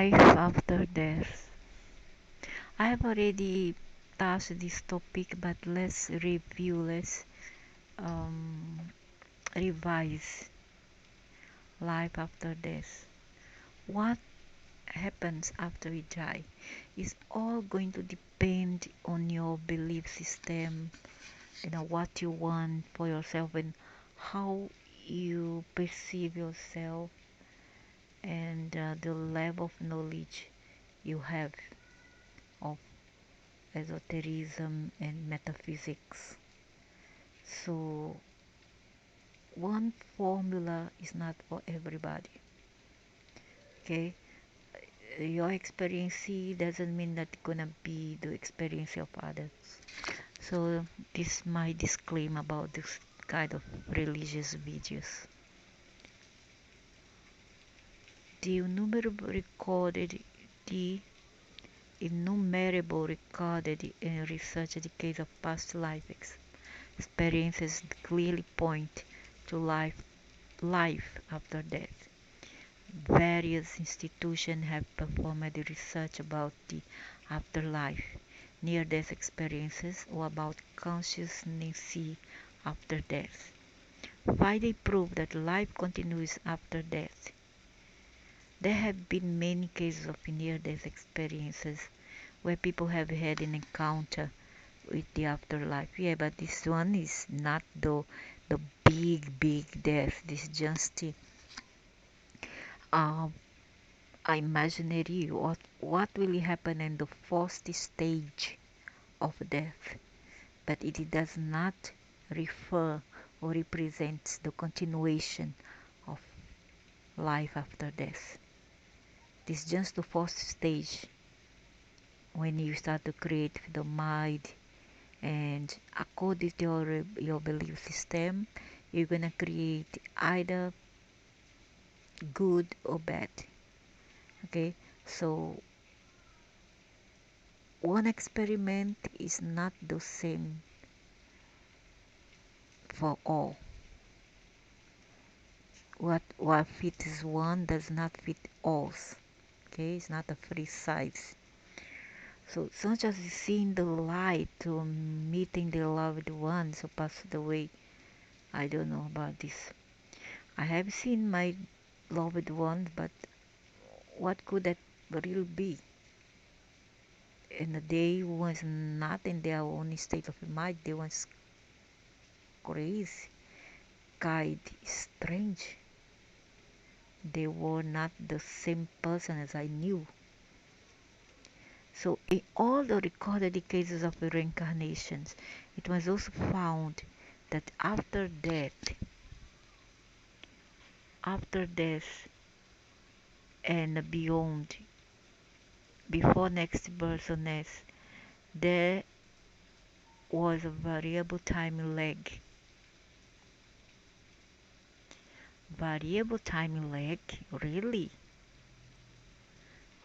Life after death. I have already touched this topic, but let's review, let's um, revise life after death. What happens after we die is all going to depend on your belief system, what you want for yourself and how you perceive yourself and the level of knowledge you have of esotericism and metaphysics. So one formula is not for everybody. Okay, your experience doesn't mean that gonna be the experience of others. So this is my disclaimer about this kind of religious videos. The innumerable recorded in research decades of past life experiences clearly point to life after death. Various institutions have performed research about the afterlife, near-death experiences, or about consciousness after death. Finding proof that life continues after death. There have been many cases of near-death experiences where people have had an encounter with the afterlife. Yeah, but this one is not the big death. This is just uh, imaginary what will happen in the fourth stage of death, but it does not refer or represent the continuation of life after death. This is just the fourth stage when you start to create the mind, and according to your belief system, you're gonna create either good or bad. Okay, so one experiment is not the same for all. What fits one does not fit all. Okay, it's not a free size. So it's not just seeing the light or meeting the loved ones who passed away. I don't know about this. I have seen my loved ones, but what could that really be? And they was not in their own state of mind. They was crazy, kind, strange. They were not the same person as I knew. So in all the recorded cases of reincarnations, it was also found that after death and beyond, before next birth or next, there was a variable time lag. Variable time lag? Really?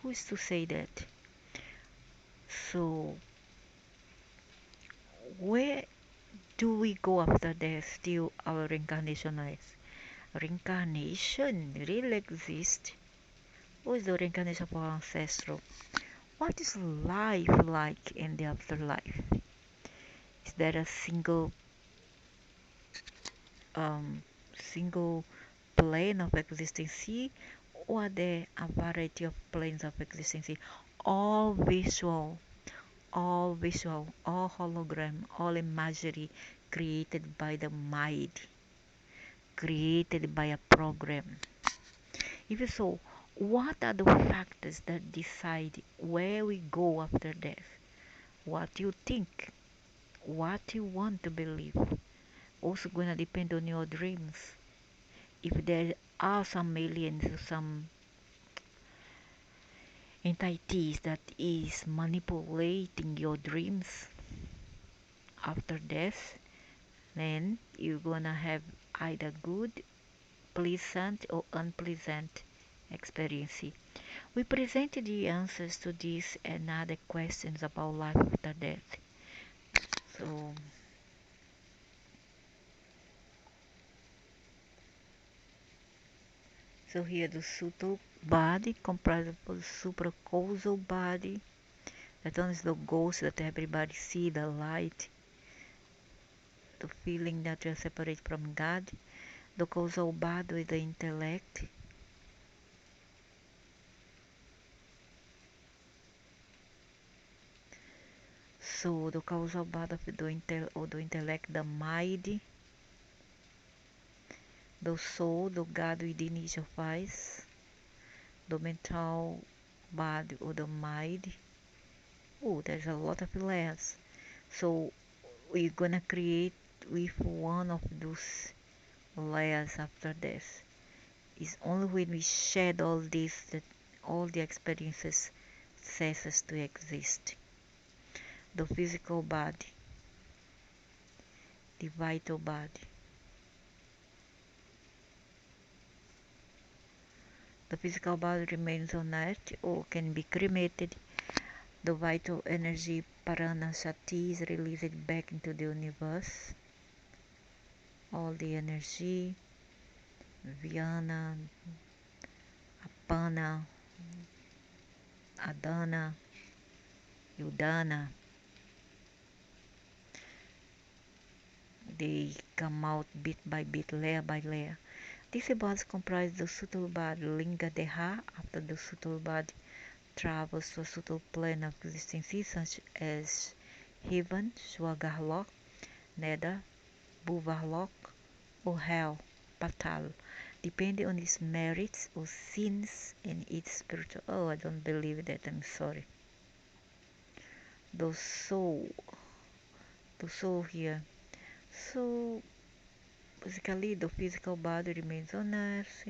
Who's to say that? So, where do we go after death till our reincarnation life? Reincarnation really exists? What is the reincarnation of our ancestral? What is life like in the afterlife? Is there a um, single plane of existence, or are there a variety of planes of existence? All visual, all hologram, all imagery created by the mind, created by a program. If so, what are the factors that decide where we go after death? What you think, what you want to believe, also gonna depend on your dreams. If there are some aliens, some entities that is manipulating your dreams after death, then you're gonna have either good, pleasant or unpleasant experience. We presented the answers to these and other questions about life after death. So So here the subtle body comprised of the supracausal body, that one is the ghost that everybody see, the light, the feeling that you are separate from God. The causal body with the intellect. So the causal body of the intellect, the mind, the soul, the God within each of us, the mental body or the mind. Oh, there's a lot of layers. So we're gonna create with one of those layers after this. It's only when we shed all this that all the experiences ceases to exist. The physical body, the vital body. The physical body remains on earth or can be cremated. The vital energy Prana Shakti is released back into the universe. All the energy, Vyana, Apana, Adana, Udana, they come out bit by bit, layer by layer. These bodies comprise the subtle body Linga Deha. After the subtle body travels to a subtle plane of existence such as heaven, Swargalok, Nether, Bhuvalok, or hell, Patal, depending on its merits or sins and its spiritual. Oh, I don't believe that. I'm sorry. The soul, here. So basically, the physical body remains on earth.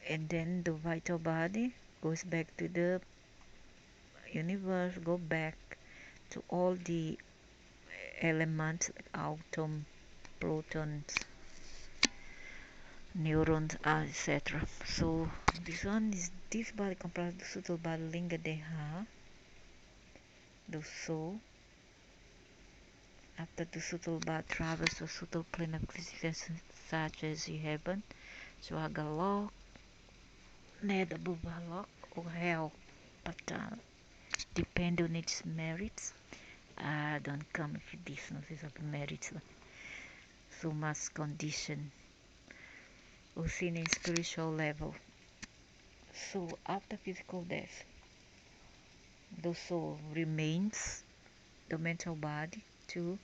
And then the vital body goes back to the universe, go back to all the elements like atoms, protons, neurons, etc. So this body comprises the subtle body Linga Deha, the soul. After the subtle body travels to a subtle plane of existence such as heaven, Swargalok, Nether, Bhuvalok, or hell, Patal, depending on its merits. I don't come with this nonsense of merits. So much condition or seen in spiritual level. So after physical death, the soul remains, the mental body too,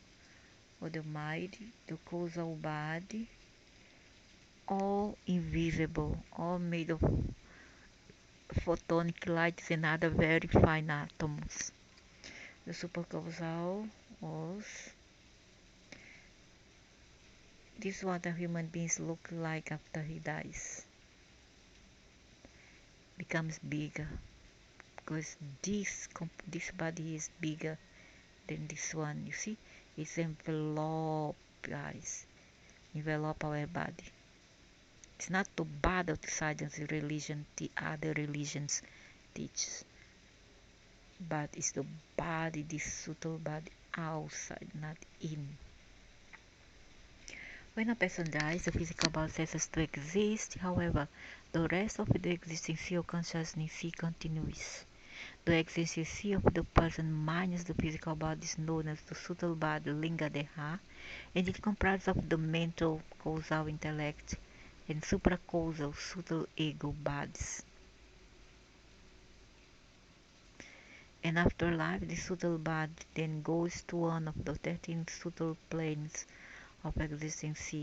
or the mind, the causal body, all invisible, all made of photonic lights and other very fine atoms. The supercausal was this is what a human beings look like after he dies. Becomes bigger because this body is bigger than this one. You see, it's envelope, guys. Envelope our body. It's not the bad of the science religion, the other religions teach, but it's the body, this subtle body outside, not in. When a person dies, the physical body ceases to exist. However, the rest of the existential consciousness continues. The existence of the person minus the physical body is known as the subtle body Linga Deha, and it comprises of the mental causal intellect and supracausal subtle ego bodies. And after life, the subtle body then goes to one of the 13 subtle planes of existence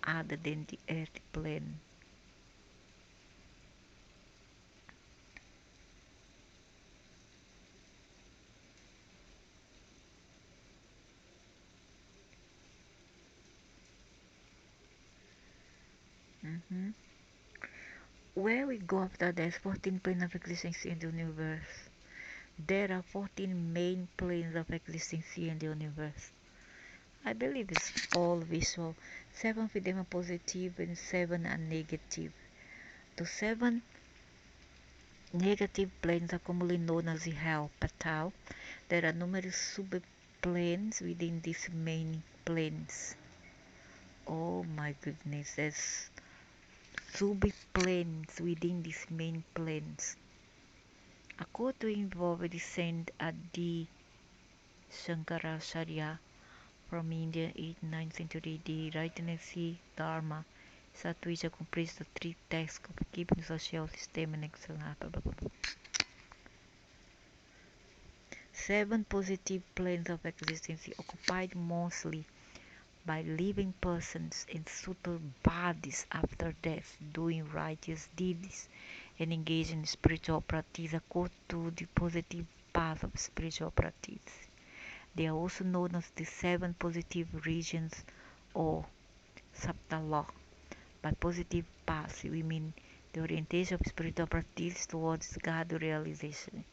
other than the earth plane. Mhm. Where we go after there's 14 planes of existence in the universe. There are 14 main planes of existence in the universe. I believe it's all visual. 7 of them are positive and 7 are negative. The 7 negative planes are commonly known as the hell, Patal. There are numerous subplanes within these main planes. my goodness, there's sub-planes within these main planes. According to involved descent Adi Shankaracharya from India, 8th-9th century, the Rajanasi Dharma Sattvica completes the three tasks of keeping social system and excellence. Seven positive planes of existence occupied mostly by living persons in subtle bodies after death, doing righteous deeds and engaging in spiritual practice according to the positive path of spiritual practice. They are also known as the seven positive regions or Saptalok. By positive path, we mean the orientation of spiritual practice towards God realization.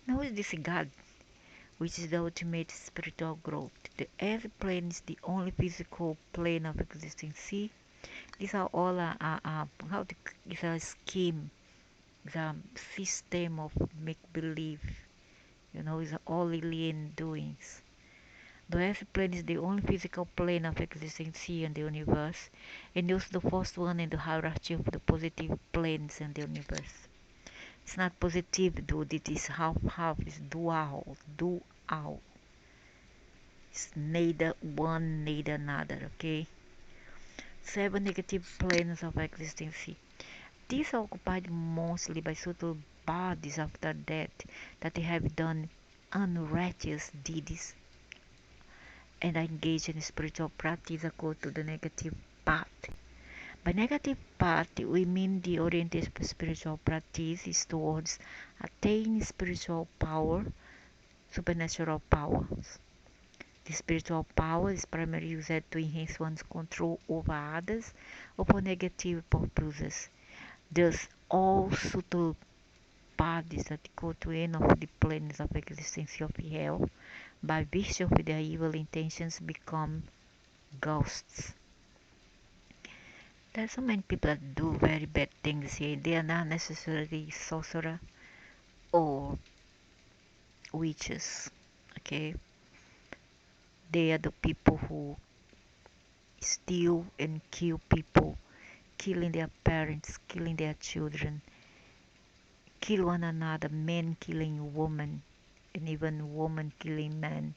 Now, is this God, which is the ultimate spiritual growth? The earth plane is the only physical plane of existence. See, these are all it's a scheme, it's a system of make believe. It's all alien doings. The earth plane is the only physical plane of existence here in the universe, and it's the first one in the hierarchy of the positive planes in the universe. It's not positive, dude. It is half. It's dual. Dual. It's neither one, neither another. Okay. Seven negative planes of existence. These are occupied mostly by subtle bodies after death that they have done unrighteous deeds and engage in spiritual practice according to the negative path. By negative path, we mean the orientation of spiritual practice is towards attaining spiritual power, supernatural powers. The spiritual power is primarily used to enhance one's control over others or for negative purposes. Thus, all subtle bodies that go to any of the planes of existence of hell, by virtue of their evil intentions, become ghosts. There are so many people that do very bad things here. They are not necessarily sorcerer or witches. Okay, they are the people who steal and kill people, killing their parents, killing their children, kill one another, men killing women, and even women killing men.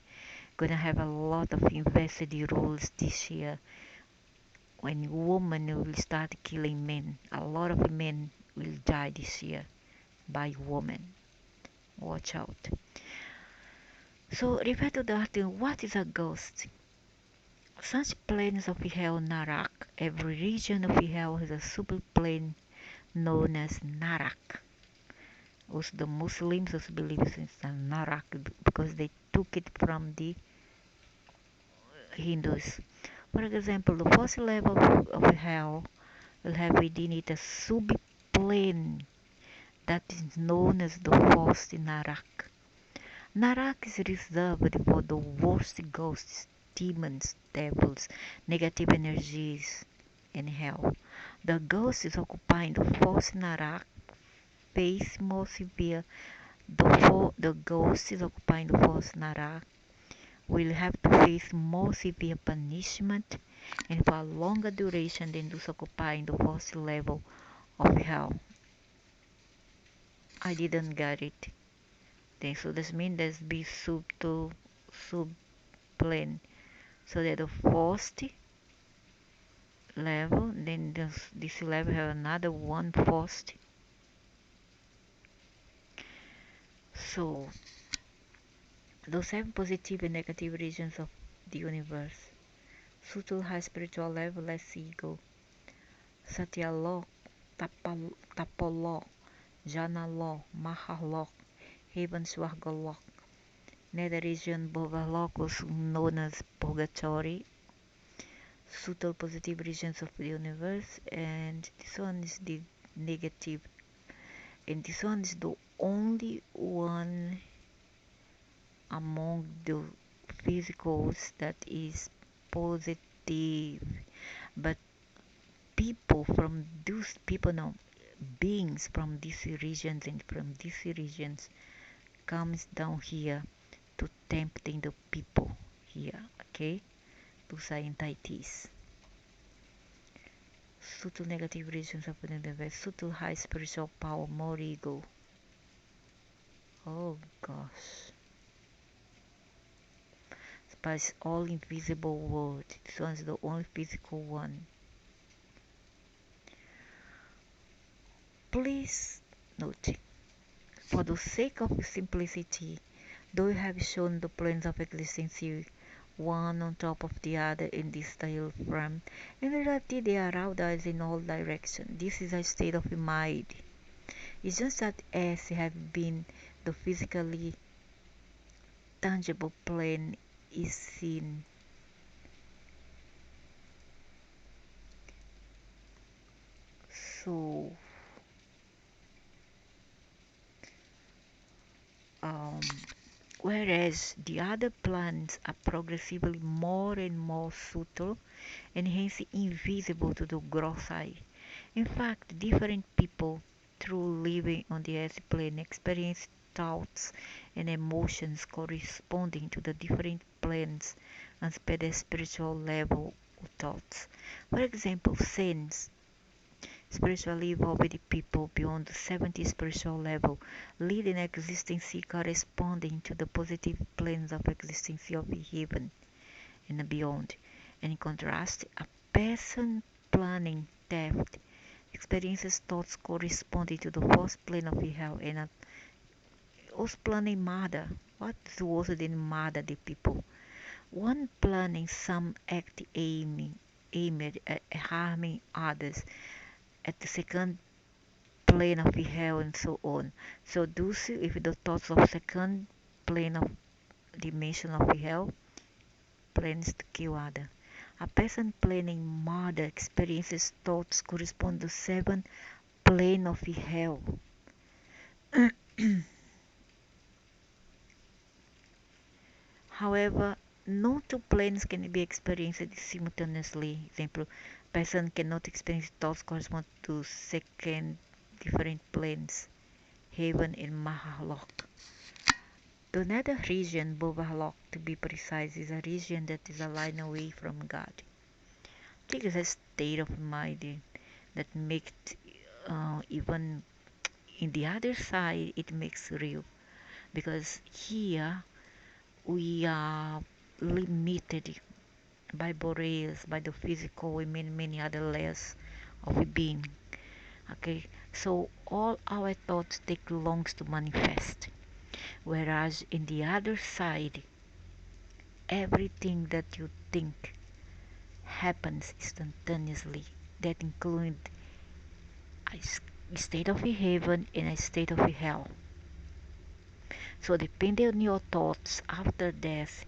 Gonna have a lot of invested rules this year when women will start killing men. A lot of men will die this year by women. Watch out. So refer to the article, what is a ghost? Such planes of hell Narak. Every region of hell has a superplane known as Narak. Also the Muslims also believe in Narak because they took it from the Hindus. For example, the first level of hell will have within it a subplane that is known as the first Narak. Narak is reserved for the worst ghosts, demons, devils, negative energies, and hell. The ghost is occupying the first Narak face more severe. The ghost is occupying the first Narak will have to face more severe punishment and for a longer duration than those occupying the first level of hell. I didn't get it. Then so this means there's be subplane. So that the first level, then this level have another one first. So those have positive and negative regions of the universe. Subtle high spiritual level, let's ego. Satyalok, Tapolok, Janalok, Mahalok, Heaven Swargalok. Nether region Bhogalok, also known as Purgatory. Subtle positive regions of the universe, and this one is the negative, and this one is the only one among the physicals that is positive. But people from those people now, beings from these regions and from these regions comes down here to tempting the people here. Okay, those are entities. subtle negative regions of the universe, subtle high spiritual power, more ego. Oh gosh. But it's all invisible world. This one's the only physical one. Please note, for the sake of simplicity, though you have shown the planes of existence one on top of the other in this diagram, in reality they are outliers in all directions. This is a state of mind. It's just that as have been the physically tangible plane is seen. So um, whereas the other planes are progressively more and more subtle and hence invisible to the gross eye. In fact, different people, through living on the earth plane, experience thoughts and emotions corresponding to the different planes and spiritual level of thoughts. For example, saints, spiritually evolved people beyond the 70th spiritual level, lead an existence corresponding to the positive planes of existence of heaven and beyond. And in contrast, a person planning theft experiences thoughts corresponding to the first plane of hell and was planning murder. What's worse than murder the people? One planning some act aimed at harming others at the second plane of hell and so on. So those with the thoughts of second plane of dimension of hell plans to kill other. A person planning murder experiences thoughts correspond to seven plane of hell. However, no two planes can be experienced simultaneously. Example, person cannot experience thoughts correspond to second different planes, heaven and Mahalok. The nether region, Bovalok to be precise, is a region that is a line away from God. It is a state of mind that makes even in the other side it makes real, because here we are limited by Boreas, by the physical and many other layers of being. Okay, so all our thoughts take longs to manifest, whereas in the other side, everything that you think happens instantaneously. That includes a state of heaven and a state of hell. So depending on your thoughts after death,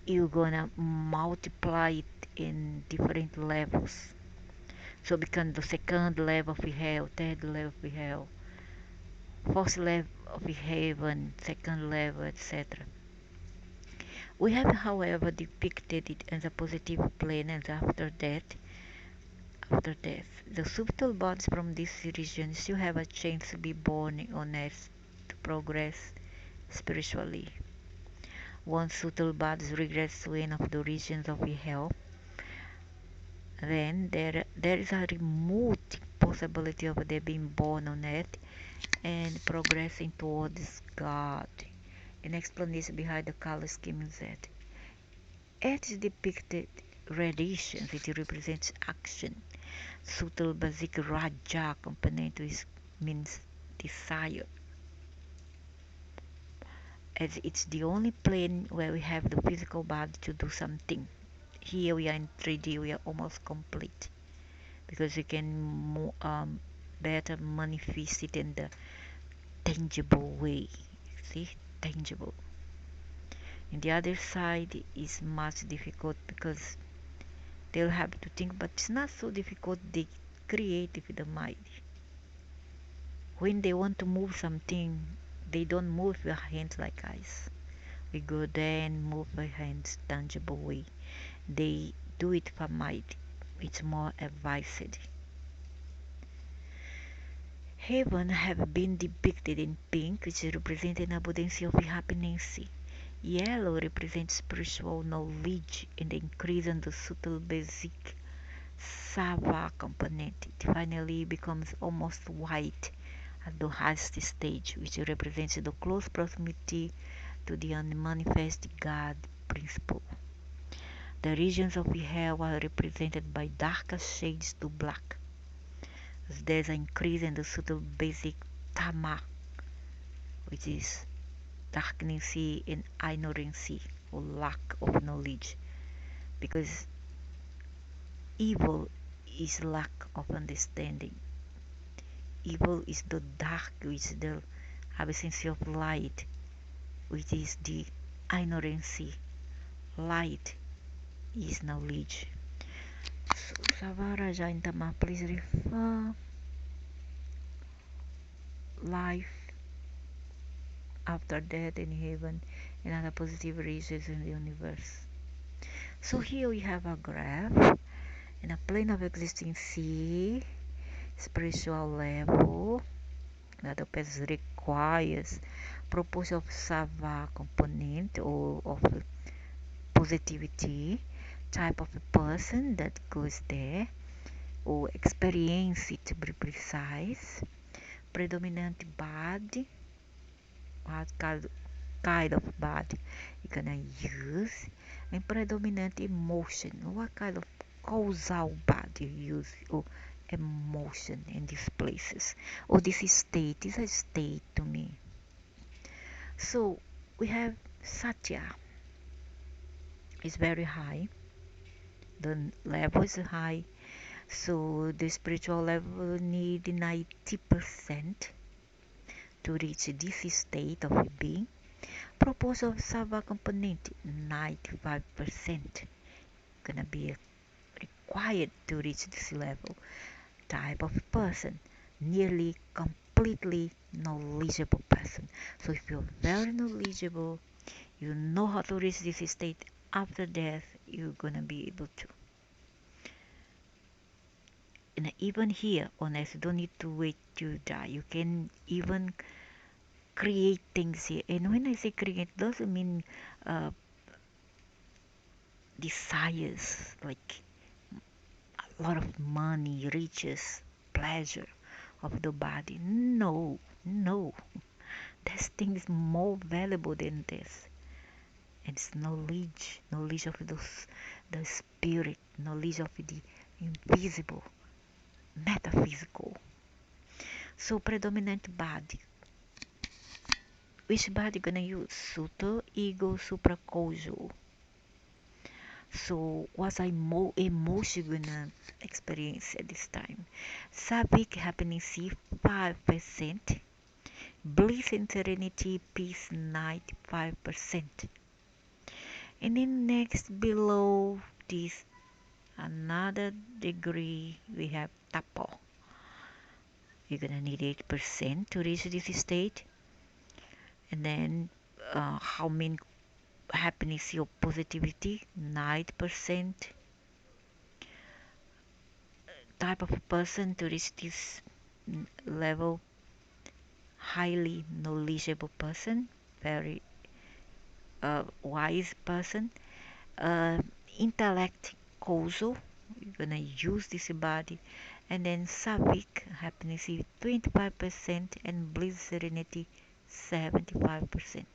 you're gonna multiply it in different levels. So become the second level of hell, third level of hell, fourth level of heaven, second level, etc. We have, however, depicted it as a positive plane and after death. After death, the subtle bodies from this region still have a chance to be born on earth to progress spiritually. Once subtle bodies regress to one of the regions of hell, then there is a remote possibility of them being born on earth and progressing towards God. An explanation behind the color scheme is that earth is depicted radiations, it represents action. Subtle basic raja component is means desire, as it's the only plane where we have the physical body to do something. Here we are in 3D, we are almost complete because we can better manifest it in the tangible way. See, tangible. And the other side is much difficult because they'll have to think, but it's not so difficult. They create with the mind. When they want to move something, they don't move their hands like us. We go there and move our hands tangible way. They do it for mind. It's more advised. Heaven have been depicted in pink, which represents an abundance of happiness. Yellow represents spiritual knowledge and increase in the subtle basic Sattva component. It finally becomes almost white at the highest stage, which represents the close proximity to the unmanifest God principle. The regions of the hair were represented by darker shades to black. As there's an increase in the subtle basic tama, which is darkness and ignorance or lack of knowledge, because evil is lack of understanding. Evil is the dark, which is the absence of light, which is the ignorance. Light is knowledge. So, Savaraja in Tama, please refer life after death in heaven and other positive regions in the universe. So here we have a graph in a plane of existing sea, spiritual level, that the person requires proportion of sattva component or of positivity, type of a person that goes there, or experience it to be precise, predominant body, what kind of body you're gonna use, and predominant emotion, what kind of causal body you use, or emotion in these places, or this state is a state to me. So we have satya is very high, the level is high, so the spiritual level need 90% to reach this state of being. Proposal of sattva component 95% gonna be required to reach this level. Type of person, nearly completely knowledgeable person. So if you're very knowledgeable, you know how to reach this state after death, you're gonna be able to. And even here on earth, you don't need to wait to die. You can even create things here. And when I say create, it doesn't mean uh, desires like a lot of money, riches, pleasure of the body. No, no. This thing is more valuable than this. It's knowledge of the spirit, knowledge of the invisible, metaphysical. So predominant body. Which body gonna use? Sutta, ego, supracausal. So what's emotion gonna experience at this time? Sattvic happiness 5%, bliss and serenity, peace 95%. And then next below this another degree we have tapo. You're gonna need 8% to reach this state. And then how many happiness or positivity 9%. Type of person to reach this level, highly knowledgeable person, very wise person, uh, intellect causal, you're gonna use this body, and then sattvic happiness is 25% and bliss serenity 75%.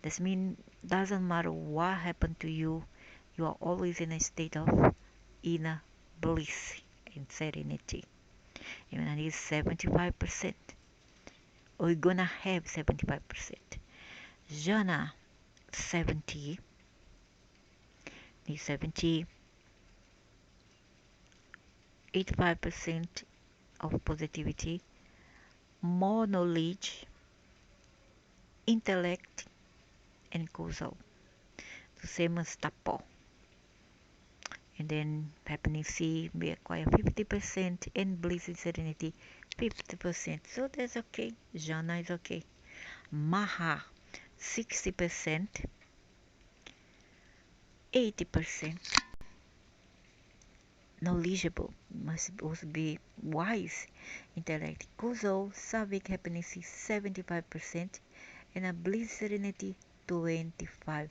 This means doesn't matter what happened to you, you are always in a state of inner bliss and serenity. You're gonna need 75%, or you're gonna have 75%. Jhana 70, need 70, 85% of positivity, more knowledge, intellect, and causal. The same as tapo. And then happiness C we acquire 50% and bliss and serenity 50%. So that's okay. Jhana is okay. Maha 60%, 80% knowledgeable, must also be wise, intellect. Causal sattvic happiness is 75% and a bliss serenity 25%.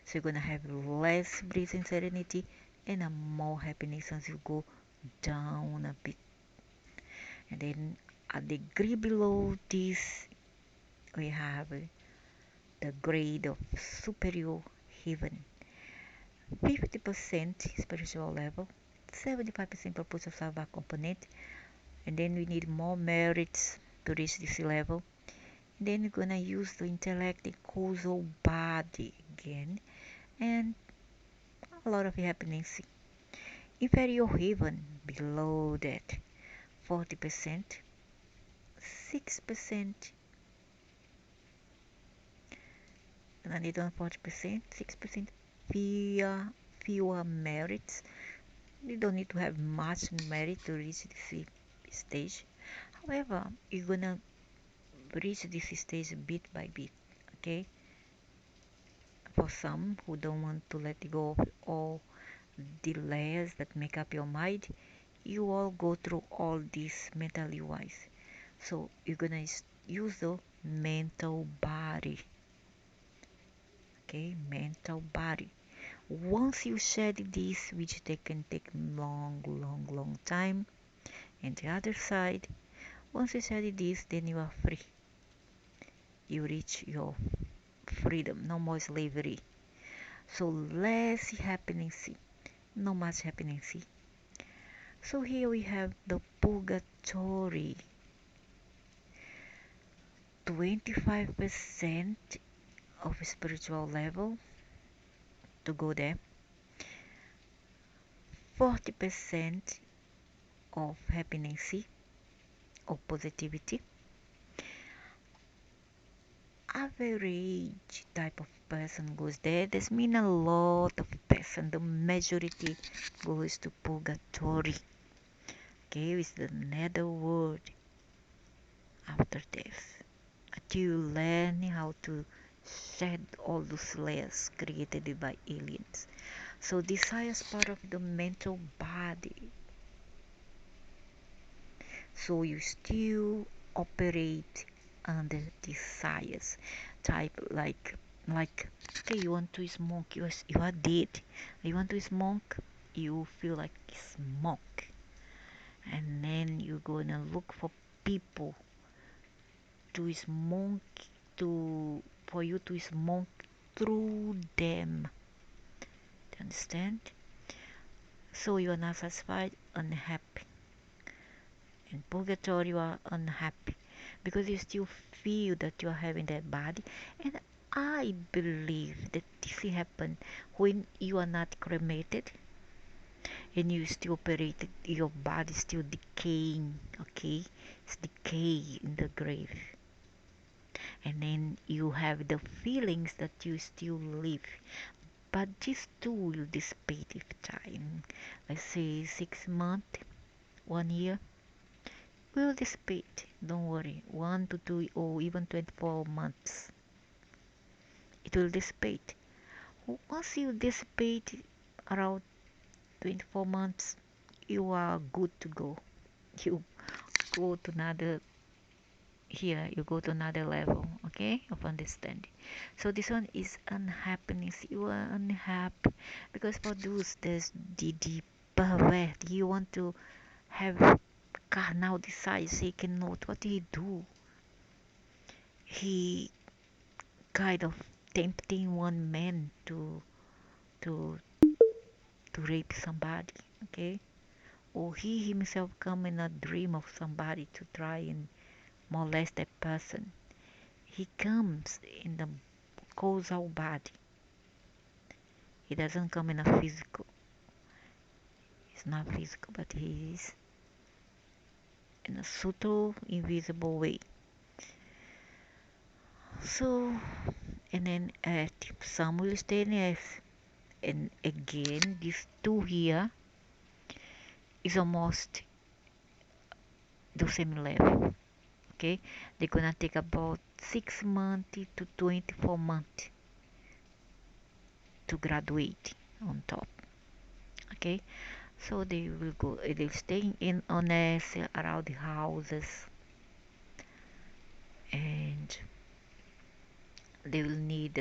So you're gonna have less bliss and serenity and a more happiness as you go down a bit. And then a degree below this, we have the grade of superior heaven. 50% spiritual level, 75% purpose of Sabbath component, and then we need more merits to reach this level. And then we're gonna use the intellect, the causal body again, and a lot of happiness. Inferior heaven below that, 40%, 6%, and then on 40%, 6% fewer merits. You don't need to have much merit to reach this stage. However, you're gonna reach this stage bit by bit, okay? For some who don't want to let go of all the layers that make up your mind, you all go through all this mentally wise. So you're gonna use the mental body, okay? Mental body. Once you shed this, which they can take long time, and the other side, once you shed this, then you are free. You reach your freedom, no more slavery. So less happiness, no much happiness. So here we have the purgatory. 25% of spiritual level to go there. 40% of happiness or positivity. Average type of person goes there. This means a lot of person. The majority goes to purgatory. Okay, it's the netherworld after death. Until you learn how to shed all those layers created by aliens. So desire is part of the mental body. So you still operate under desires. Type like okay, you want to smoke, you are dead. You want to smoke, you feel like smoke. And then you're gonna look for people to smoke to for you to smoke through them. Do you understand? So you are not satisfied, unhappy. In purgatory, you are unhappy because you still feel that you are having that body. And I believe that this happen when you are not cremated and you still operate, your body still decaying. Okay, it's decay in the grave, and then you have the feelings that you still live. But this too will dissipate with time. Let's say 6 months, 1 year will dissipate. Don't worry, 1 to 2 or even 24 months. It will dissipate. Once you dissipate around 24 months, you are good to go. You go to another here, you go to another level, okay, of understanding. So this one is unhappiness. You are unhappy because for those there's the pervert. You want to have carnal desires. He cannot. What did he do? He kind of tempting one man to to rape somebody, okay? Or he himself come in a dream of somebody to try and molest that person. He comes in the causal body. He doesn't come in a physical. He's not physical, but he is in a subtle, invisible way. So, and then some will stay in Earth. And again, these two here is almost the same level. Okay, they're gonna take about 6 months to 24 months to graduate on top. Okay, so they will go, they'll stay in on Earth around the houses, and they will need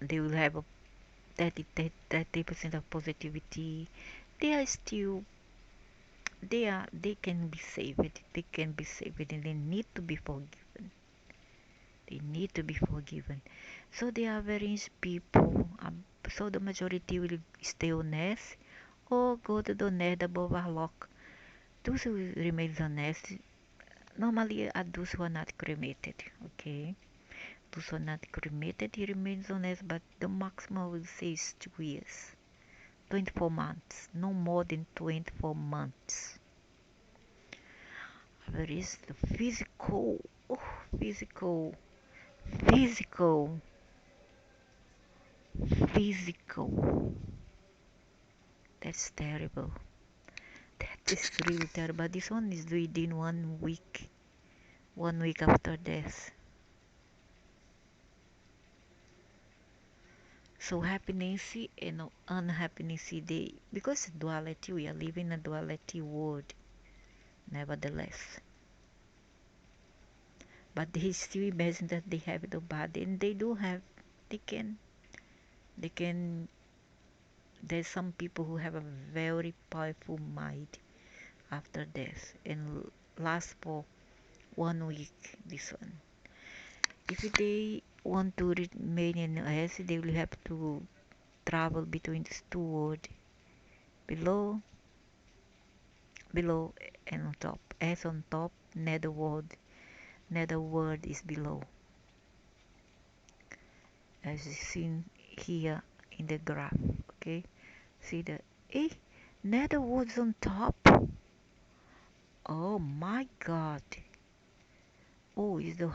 they will have 30% of positivity, they are still they can be saved. They can be saved and they need to be forgiven. They need to be forgiven. So the average people, so the majority will stay honest or go to the net above overlook. Those who remain honest normally are those who are not cremated. Okay, those who are not cremated, he remains honest, but the maximum will say is 2 years, 24 months, no more than 24 months. There is the physical, oh, physical, physical, physical. That's terrible. That is really terrible. This one is within 1 week. 1 week after death. So happiness and unhappiness, they because duality, we are living in a duality world. Nevertheless, but they still imagine that they have the body, and they do have. They can. They can. There's some people who have a very powerful mind after death and last for 1 week. This one. If they want to remain in Earth, they will have to travel between these two worlds, below, below, and on top. Earth on top, nether world is below, as is seen here in the graph. Okay, see the nether world's on top. Oh my God! Oh, is the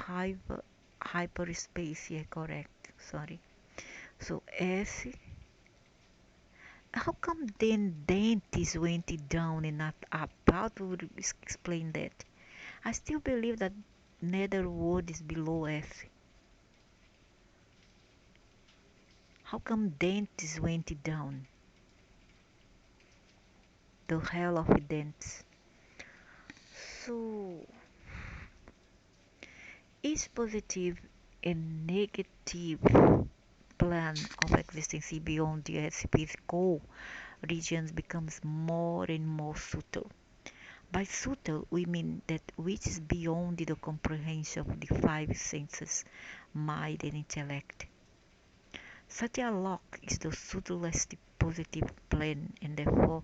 hyperspace? Yeah, correct. Sorry. So Earth. How come then dentist went down and not up? How to explain that? I still believe that nether world is below Earth. How come dentist went down? The hell of a dent. So, is positive and negative plan of existence beyond the Earth's physical regions becomes more and more subtle. By subtle, we mean that which is beyond the comprehension of the five senses, mind and intellect. Such a lock is the subtlest positive plane and therefore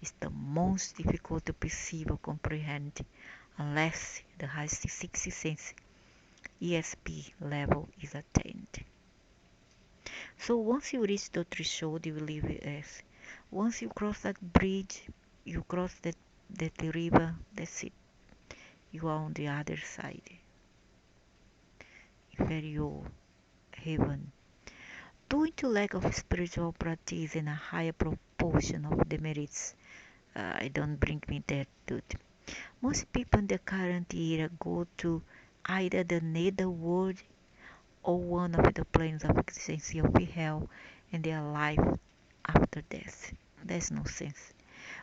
is the most difficult to perceive or comprehend unless the highest sixth sense ESP level is attained. So once you reach the threshold, you will leave Earth. Once you cross that bridge, you cross that river, that's it. You are on the other side. Inferior heaven. Due to lack of spiritual practice and a higher proportion of demerits, I don't bring me that dude. Most people in the current era go to either the nether world or one of the planes of existence of hell and their life after death. There's no sense.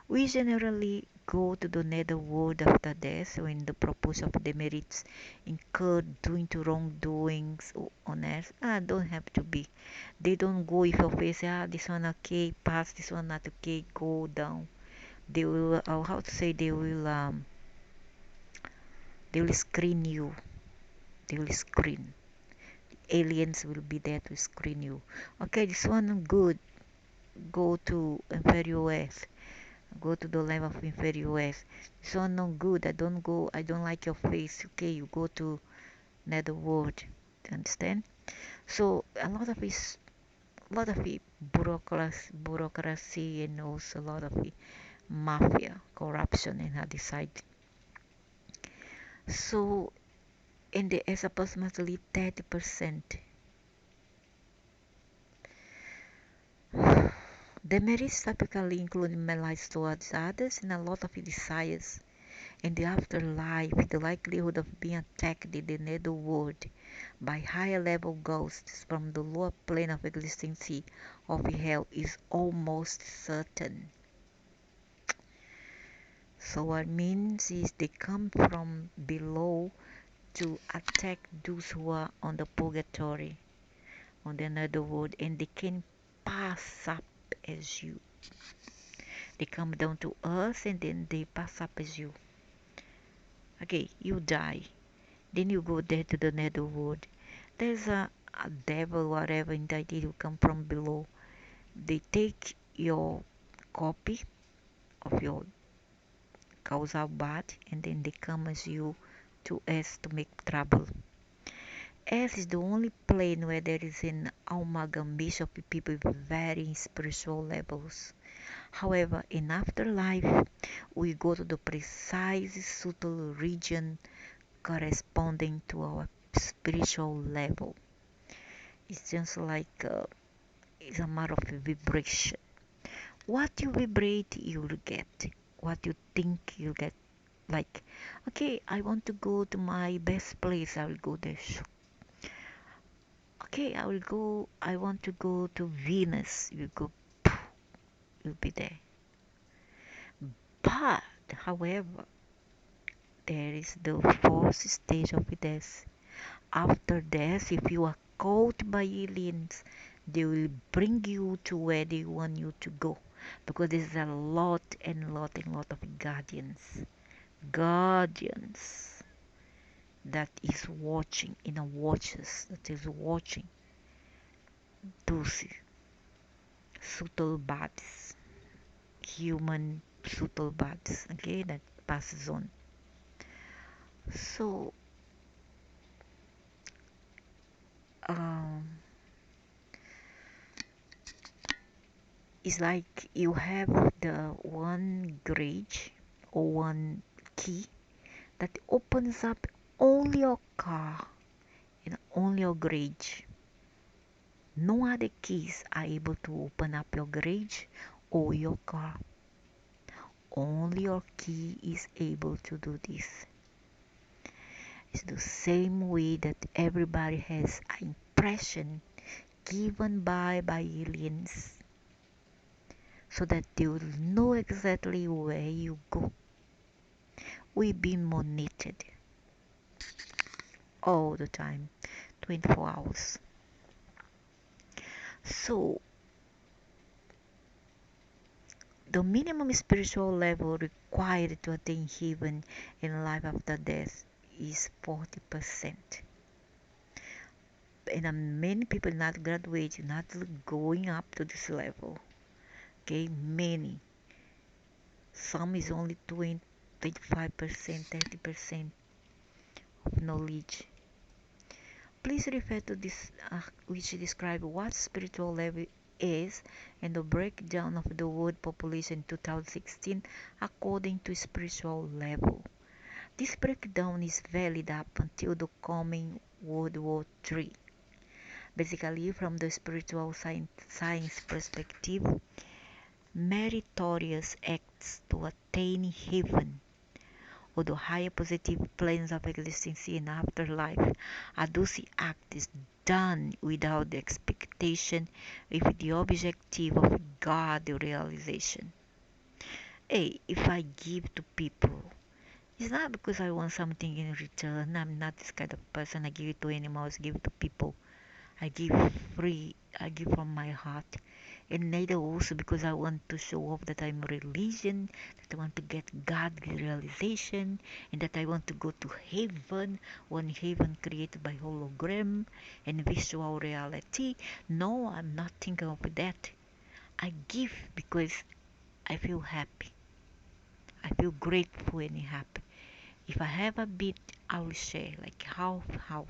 We generally go to the nether world after death when the proportion of demerits incurred due to wrongdoings on earth don't have to be. They don't go if your face this one okay, pass, this one not okay, go down. They will how to say they will screen you. They will screen. Aliens will be there to screen you. Okay, this one good. Go to inferior earth. Go to the level of inferior earth. This one not good. I don't go. I don't like your face. Okay, you go to nether world. You understand? So a lot of it bureaucracy and also a lot of it mafia corruption in other side. So and there is approximately 30%. Demerits typically include malice towards others and a lot of desires. In the afterlife, the likelihood of being attacked in the nether world by higher level ghosts from the lower plane of existence of hell is almost certain. So what means is they come from below to attack those who are on the purgatory, on the nether world, and they can pass up as you. They come down to earth and then they pass up as you. Okay, you die. Then you go there to the netherworld. There's a devil, whatever entity who come from below. They take your copy of your causal body and then they come as you to us to make trouble. Earth is the only plane where there is an amalgamation of people with varying spiritual levels. However, in afterlife, we go to the precise subtle region corresponding to our spiritual level. It's just like it's a matter of vibration. What you vibrate, you'll get. What you think, you'll get. Like, okay, I want to go to my best place, I will go there. Okay, I want to go to Venus. You go, you'll be there. But, however, there is the fourth stage of death. After death, if you are caught by aliens, they will bring you to where they want you to go. Because there's a lot and lot and lot of guardians. Guardians that is watching, watches that is watching those subtle bodies, human subtle bodies, okay, that passes on. So, um, it's like you have the one garage or one key that opens up only your car and only your garage. No other keys are able to open up your garage or your car. Only your key is able to do this. It's the same way that everybody has an impression given by aliens so that they will know exactly where you go. We've been monitored all the time, 24 hours. So, the minimum spiritual level required to attain heaven in life after death is 40%. And many people not graduating, not going up to this level. Okay, many. Some is only 20, 25%, 30% of knowledge. Please refer to this which describe what spiritual level is and the breakdown of the world population 2016 according to spiritual level. This breakdown is valid up until the coming World War III. Basically, from the spiritual science perspective, meritorious acts to attain heaven or the higher positive planes of existence in afterlife are those acts done without the expectation with the objective of God realization. Hey, if I give to people, it's not because I want something in return. I'm not this kind of person. I give it to animals, give it to people. I give free, I give from my heart. And neither also because I want to show off that I'm religion, that I want to get God realization, and that I want to go to heaven, one heaven created by hologram and visual reality. No, I'm not thinking of that. I give because I feel happy. I feel grateful and happy. If I have a bit, I will share, like half, half.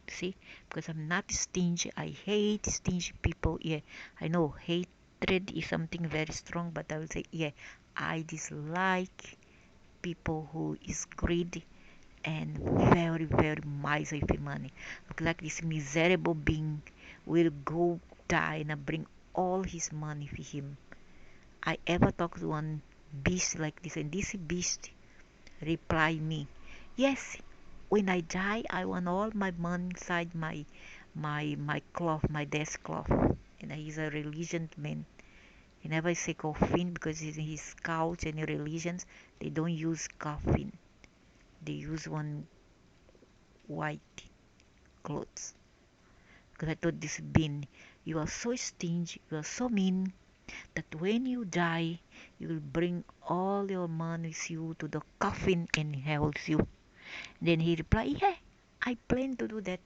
See, because I'm not stingy. I hate stingy people. Yeah, I know hatred is something very strong, but I will say, yeah, I dislike people who is greedy and very, very miserly with money. Look like this miserable being will go die and bring all his money with him. I ever talked to one beast like this, and this beast reply me, yes, when I die, I want all my money inside my cloth, my desk cloth. And he's a religion man. He never say coffin because in his cult and religions they don't use coffin. They use one white clothes. Because I thought this being, You are so stingy, you are so mean that when you die, you will bring all your money with you to the coffin and holds you. Then he replied, yeah, I plan to do that.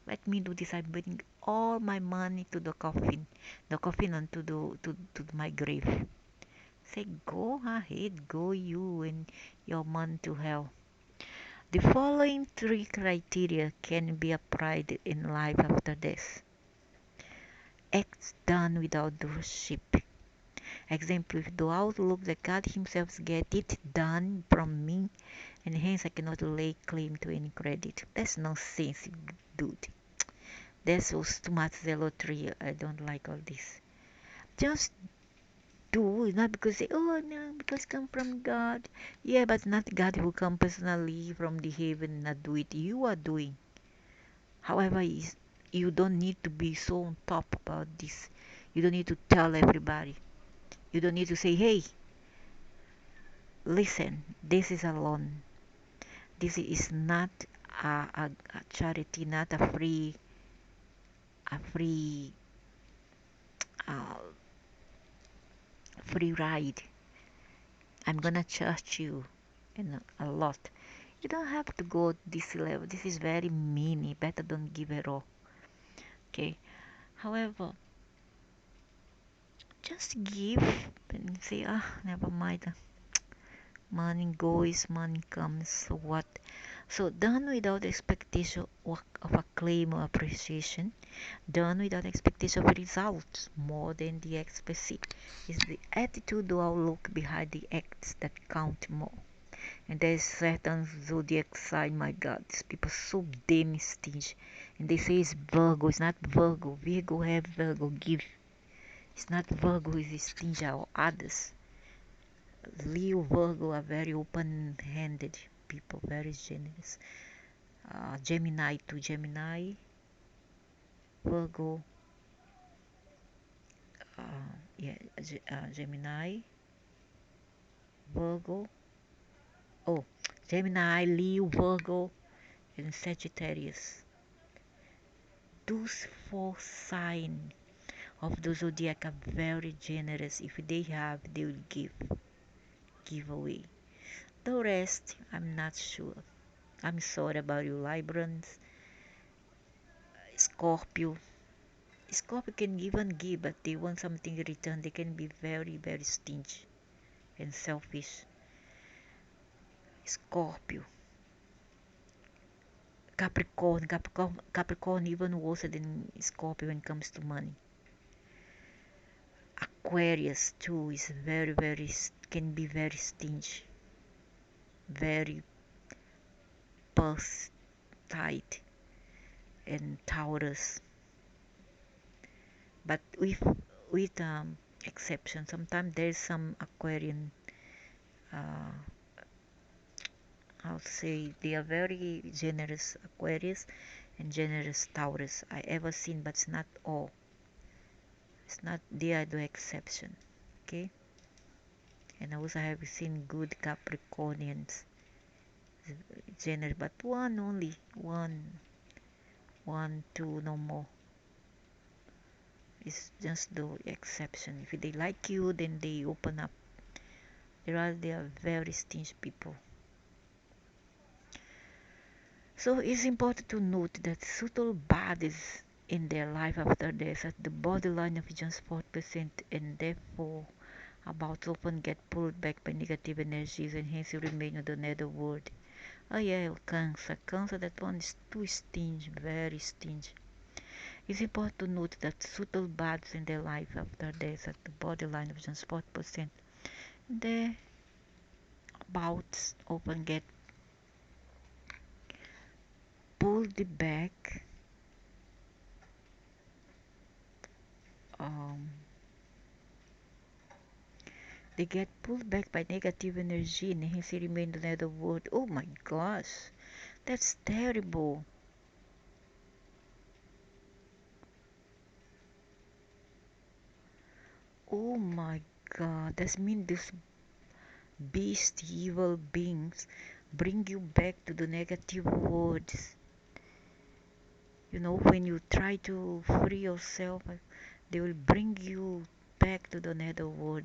Let me do this. I bring all my money to the coffin and to my grave. Say, go ahead, go you and your man to hell. The following three criteria can be applied in life after death. Acts done without worship. Example, if the outlook that God Himself get it done from me, and hence I cannot lay claim to any credit. That's nonsense, dude. That was too much zealotry. I don't like all this. Just do, not because say, oh no, because come from God. Yeah, but not God who come personally from the heaven, not do it. You are doing. However, you don't need to be so on top about this. You don't need to tell everybody. You don't need to say, hey, listen, this is a loan. This is not a charity, not a uh, free ride. I'm gonna charge you and a lot. You don't have to go this level. This is very mini. Better don't give at all. Okay. However, just give and say, ah, never mind. Money goes, money comes. So what? So done without expectation of acclaim or appreciation. Done without expectation of results more than the expected. Is the attitude or outlook behind the acts that count more. And there's certain zodiac sign, my God, these people so damn stingy. And they say it's Virgo, it's not Virgo. Virgo have Virgo give. It's not Virgo, it's stingy or others. Leo, Virgo are very open-handed people, very generous. Gemini to Gemini, Virgo, yeah, Gemini, Virgo. Oh, Gemini, Leo, Virgo, and Sagittarius. Those four signs of the zodiac are very generous. If they have, they will give away. The rest, I'm not sure. I'm sorry about you, Librans. Scorpio. Scorpio can give and give, but they want something in return. They can be very, very stingy and selfish. Scorpio. Capricorn even worse than Scorpio when it comes to money. Aquarius too is can be very stingy, very purse tight, and Taurus. But with exception, sometimes there's some Aquarian. Uh, I'll say they are very generous Aquarius and generous Taurus I ever seen, but it's not all. It's not they are the exception. Okay, and also I have seen good Capricornians, generous, but one only, one, two, no more. It's just the exception. If they like you, then they open up. They are very stingy people. So it's important to note that subtle bodies in their life after death at the borderline of just 4% and therefore about often get pulled back by negative energies and hence you remain on the nether world. Oh yeah, Cancer. Cancer, that one is too stingy, very stingy. It's important to note that subtle bodies in their life after death at the borderline of just 4%. Their bouts often get pulled back um, they get pulled back by negative energy and hence they remain in another world. Oh my gosh, that's terrible. Oh my god, that means these beast evil beings bring you back to the negative worlds. When you try to free yourself, they will bring you back to the nether world.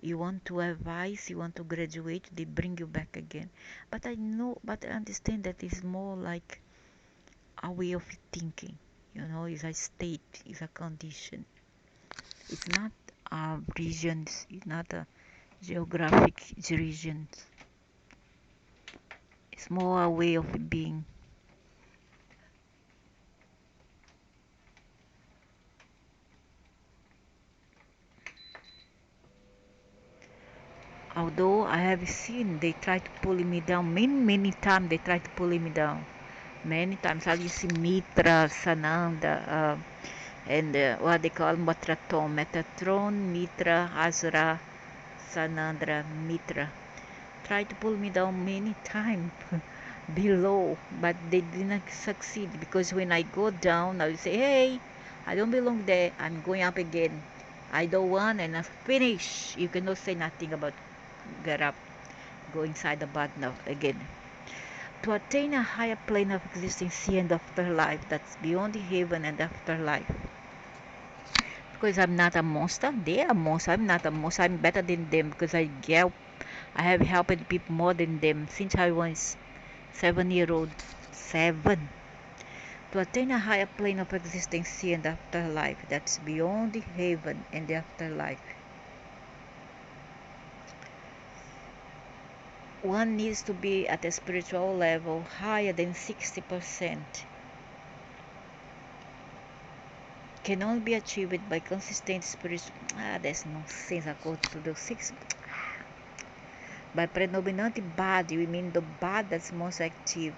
You want to advise, you want to graduate, they bring you back again. But I understand that it's more like a way of thinking. It's a state, it's a condition. It's not regions, it's not a geographic regions. It's more a way of being. Although I have seen they try to pull me down many times, they try to pull me down many times. I see Mitra, Sananda, and what they call Metatron, Mitra, Azra, Sanandra, Mitra. Try to pull me down many times below, but they didn't succeed because when I go down, I will say, hey, I don't belong there. I'm going up again. I don't want and I finish. You cannot say nothing about get up, go inside the body now again. To attain a higher plane of existence and afterlife that's beyond the heaven and afterlife. Because I'm not a monster, they are a monster. I'm not a monster. I'm better than them because I have helped people more than them since I was 7 year old. 7. To attain a higher plane of existence and afterlife that's beyond the heaven and the afterlife. One needs to be at a spiritual level higher than 60%. Can only be achieved by consistent spiritual. That's nonsense. According to the 6. By predominant body, we mean the body that's most active.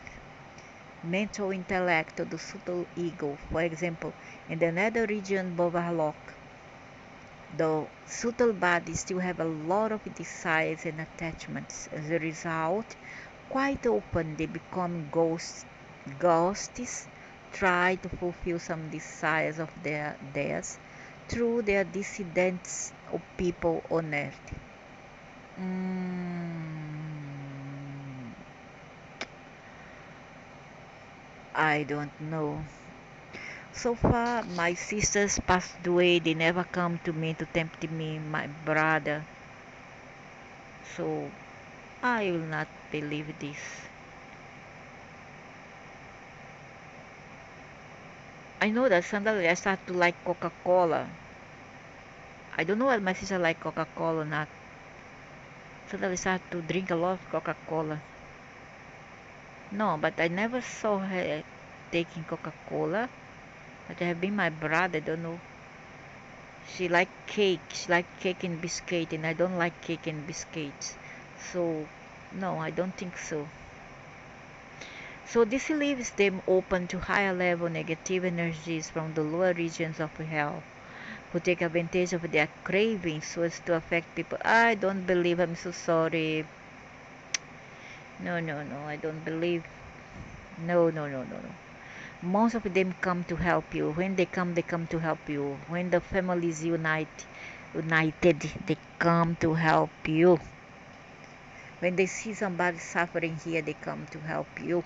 Mental intellect, or the subtle ego. For example, in the nether region Bovarlock, the subtle body still have a lot of desires and attachments. As a result, quite often they become ghosts, try to fulfill some desires of theirs through their descendants of people on earth. I don't know. So far, my sisters passed away. They never come to me to tempt me, my brother. So I will not believe this. I know that suddenly I start to like Coca-Cola. I don't know why my sister like Coca-Cola or not. Suddenly I start to drink a lot of Coca-Cola. No, but I never saw her taking Coca-Cola. But I have been my brother, I don't know. She like cake. She like cake and biscuit, and I don't like cake and biscuits. So, no, I don't think so. So this leaves them open to higher level negative energies from the lower regions of hell, who take advantage of their cravings so as to affect people. I don't believe. I'm so sorry. No, no, no. I don't believe. No, no, no, no, no. Most of them come to help you. When they come to help you. When the families united, they come to help you. When they see somebody suffering here, they come to help you.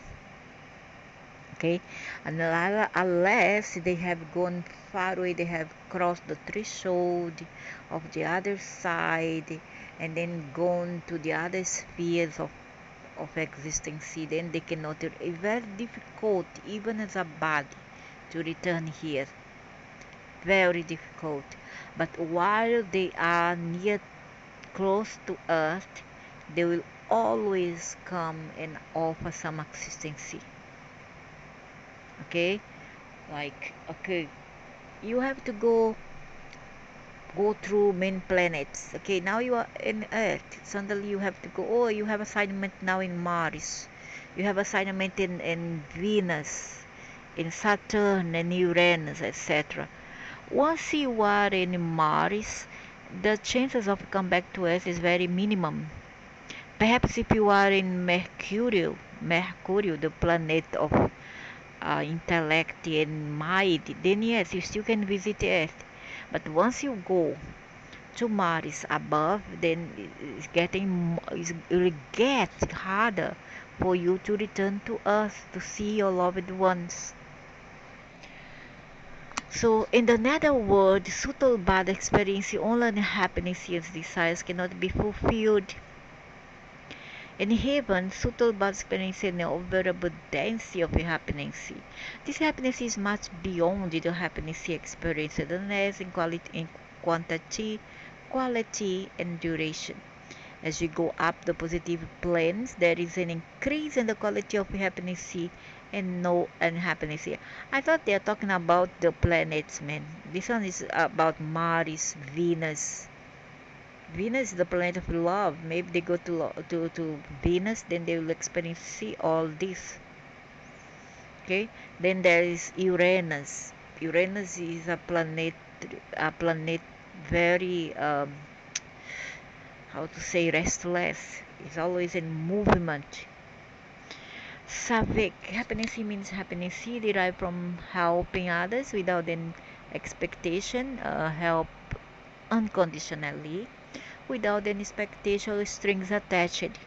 Okay, and unless they have gone far away, they have crossed the threshold of the other side and then gone to the other spheres of existence, then they cannot. It's very difficult, even as a body, to return here. Very difficult. But while they are near, close to Earth, they will always come and offer some assistance. Okay, like okay, you have to go through main planets. Okay, now you are in Earth. Suddenly you have to go. Oh, you have assignment now in Mars. You have assignment in Venus, in Saturn and Uranus, etc. Once you are in Mars, the chances of come back to Earth is very minimum. Perhaps if you are in Mercury, the planet of intellect and mind, then yes, you still can visit Earth. But once you go to Mars above, then it will get harder for you to return to Earth to see your loved ones. So in the nether world, subtle bad experience, only happiness and desires cannot be fulfilled. In heaven, subtle but experiencing the unbearable density of happiness. This happiness is much beyond the happiness experienced unless in quality, and duration. As we go up the positive planes, there is an increase in the quality of happiness and no unhappiness. I thought they are talking about the planets, man. This one is about Mars, Venus. Venus is the planet of love. Maybe they go to Venus, then they will experience see all this. Okay. Then there is Uranus. Uranus is a planet very how to say restless. It's always in movement. Savic happiness means happiness derived from helping others without an expectation. Help unconditionally without any expectation or strings attached.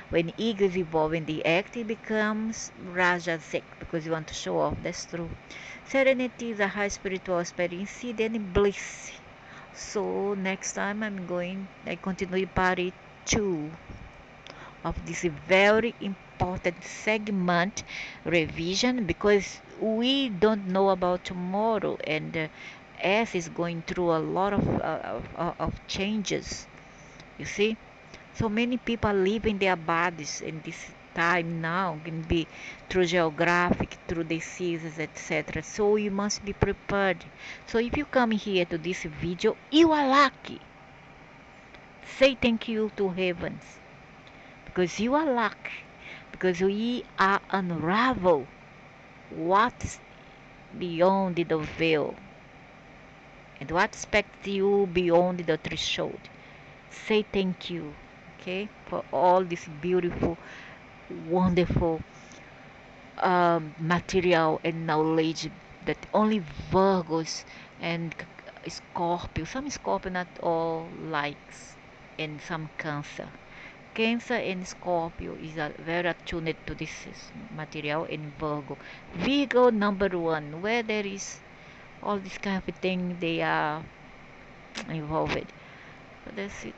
When ego is involved in the act, it becomes rajasic because you want to show off. That's true. Serenity is a high spiritual experience, then bliss. So next time I continue part 2 of this very important segment revision because we don't know about tomorrow and S is going through a lot of changes. You see, so many people live in their bodies in this time now, can be through geographic, through diseases, etc. So you must be prepared. So if you come here to this video, you are lucky. Say thank you to heavens because you are lucky, because we are unravel what's beyond the veil and what expects you beyond the threshold. Say thank you, okay, for all this beautiful, wonderful material and knowledge that only Virgos and Scorpio, some Scorpio not all likes, and some Cancer. Cancer and Scorpio is very attuned to this material in Virgo. Virgo number 1, where there is all this kind of thing they are involved. So that's it.